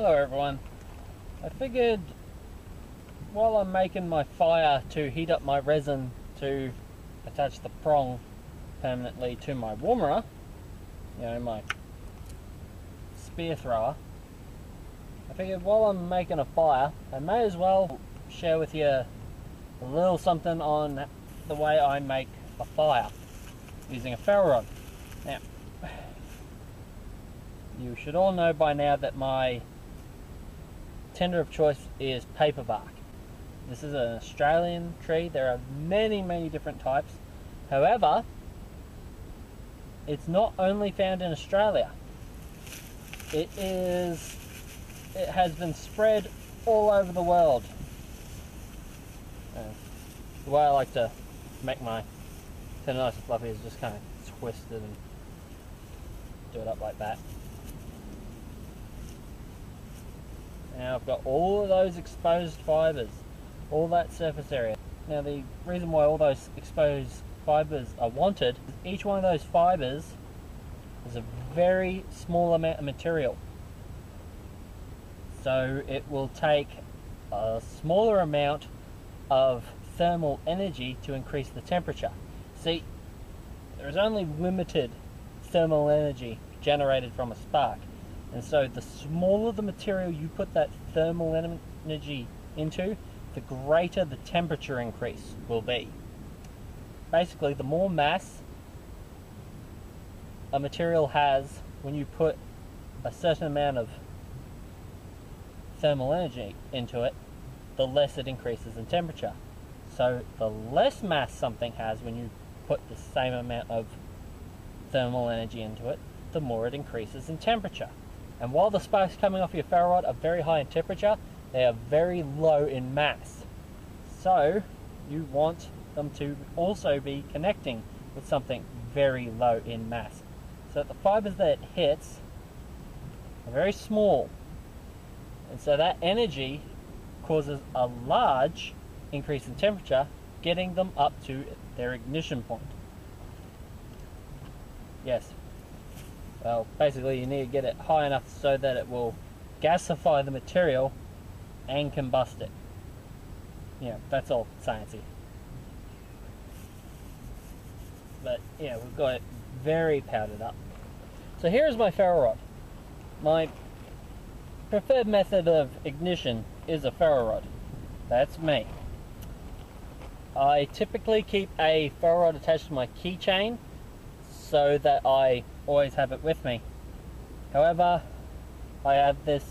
Hello everyone. I figured while I'm making my fire to heat up my resin to attach the prong permanently to my warmer, you know, my spear thrower, I figured while I'm making a fire, I may as well share with you a little something on the way I make a fire using a ferro rod. Now, you should all know by now that my tinder of choice is paper bark. This is an Australian tree. There are many different types. However, it's not only found in Australia. It has been spread all over the world. The way I like to make my tinder nice and fluffy is just kind of twist it and do it up like that. Now I've got all of those exposed fibres, all that surface area. Now the reason why all those exposed fibres are wanted is each one of those fibres is a very small amount of material. So it will take a smaller amount of thermal energy to increase the temperature. See, there is only limited thermal energy generated from a spark. And so the smaller the material you put that thermal energy into, the greater the temperature increase will be. Basically, the more mass a material has when you put a certain amount of thermal energy into it, the less it increases in temperature. So the less mass something has when you put the same amount of thermal energy into it, the more it increases in temperature. And while the sparks coming off your ferro rod are very high in temperature, they are very low in mass. So you want them to also be connecting with something very low in mass, so that the fibers that it hits are very small. And so that energy causes a large increase in temperature, getting them up to their ignition point. Yes. Well, basically you need to get it high enough so that it will gasify the material and combust it. Yeah, that's all sciencey. But yeah, we've got it very powdered up. So here's my ferro rod. My preferred method of ignition is a ferro rod. That's me. I typically keep a ferro rod attached to my keychain so that I always have it with me. However, I have this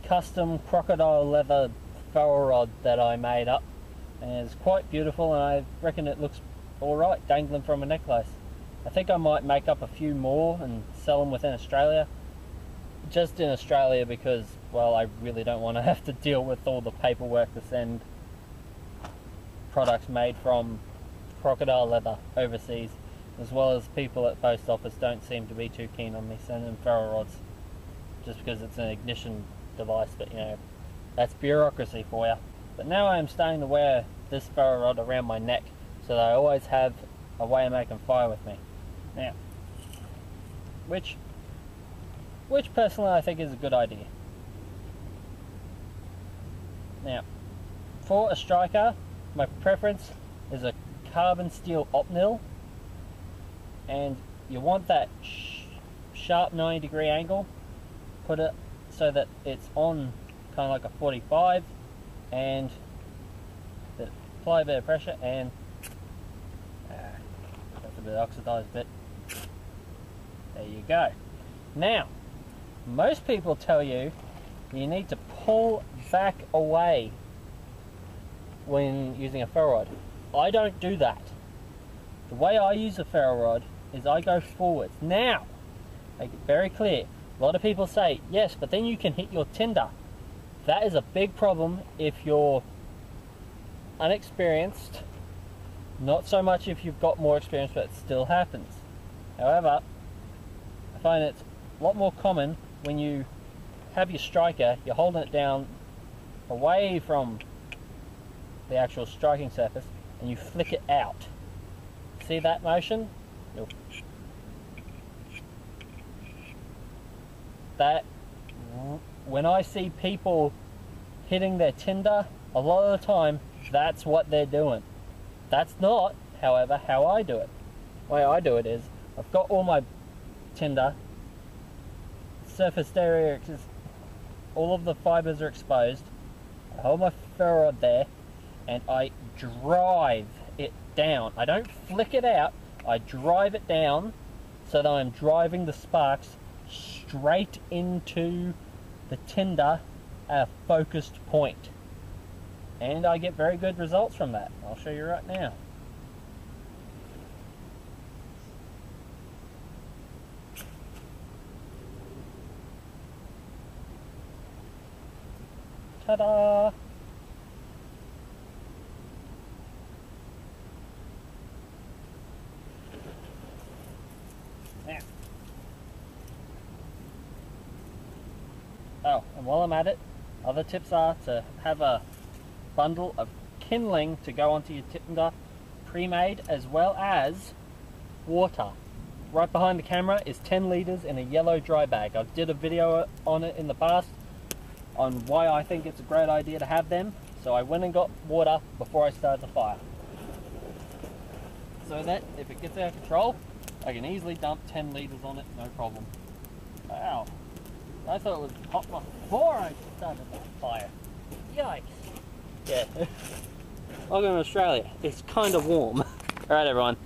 custom crocodile leather ferro rod that I made up, and it's quite beautiful, and I reckon it looks alright dangling from a necklace. I think I might make up a few more and sell them within Australia. Just in Australia because, well, I really don't want to have to deal with all the paperwork to send products made from crocodile leather overseas, as well as people at post office don't seem to be too keen on me sending ferro rods just because it's an ignition device. But you know, that's bureaucracy for you. But now I am starting to wear this ferro rod around my neck so that I always have a way of making fire with me. Now, which personally I think is a good idea. Now, for a striker, my preference is a carbon steel opnil, and you want that sharp 90-degree angle. Put it so that it's on kind of like a 45, and apply a bit of pressure, and that's a bit oxidized bit. There you go. Now, most people tell you you need to pull back away when using a ferro rod. I don't do that. The way I use a ferro rod is I go forwards. Now, make it very clear, a lot of people say, yes, but then you can hit your tinder. That is a big problem if you're unexperienced. Not so much if you've got more experience, but it still happens. However, I find it's a lot more common when you have your striker, you're holding it down away from the actual striking surface, and you flick it out. See that motion? That when I see people hitting their tinder, a lot of the time, that's what they're doing. That's not, however, how I do it. The way I do it is, I've got all my tinder, surface area, all of the fibers are exposed. I hold my ferro rod there, and I drive it down. I don't flick it out, I drive it down so that I'm driving the sparks straight into the tinder at a focused point. And I get very good results from that. I'll show you right now. Ta-da! Now. Oh, and while I'm at it, other tips are to have a bundle of kindling to go onto your tinder, pre-made, as well as water. Right behind the camera is 10 litres in a yellow dry bag. I did a video on it in the past on why I think it's a great idea to have them, so I went and got water before I started the fire, so that if it gets out of control, I can easily dump 10 litres on it, no problem. Wow, I thought it was hot before I started that fire. Yikes. Yeah. Welcome to Australia. It's kind of warm. Alright everyone,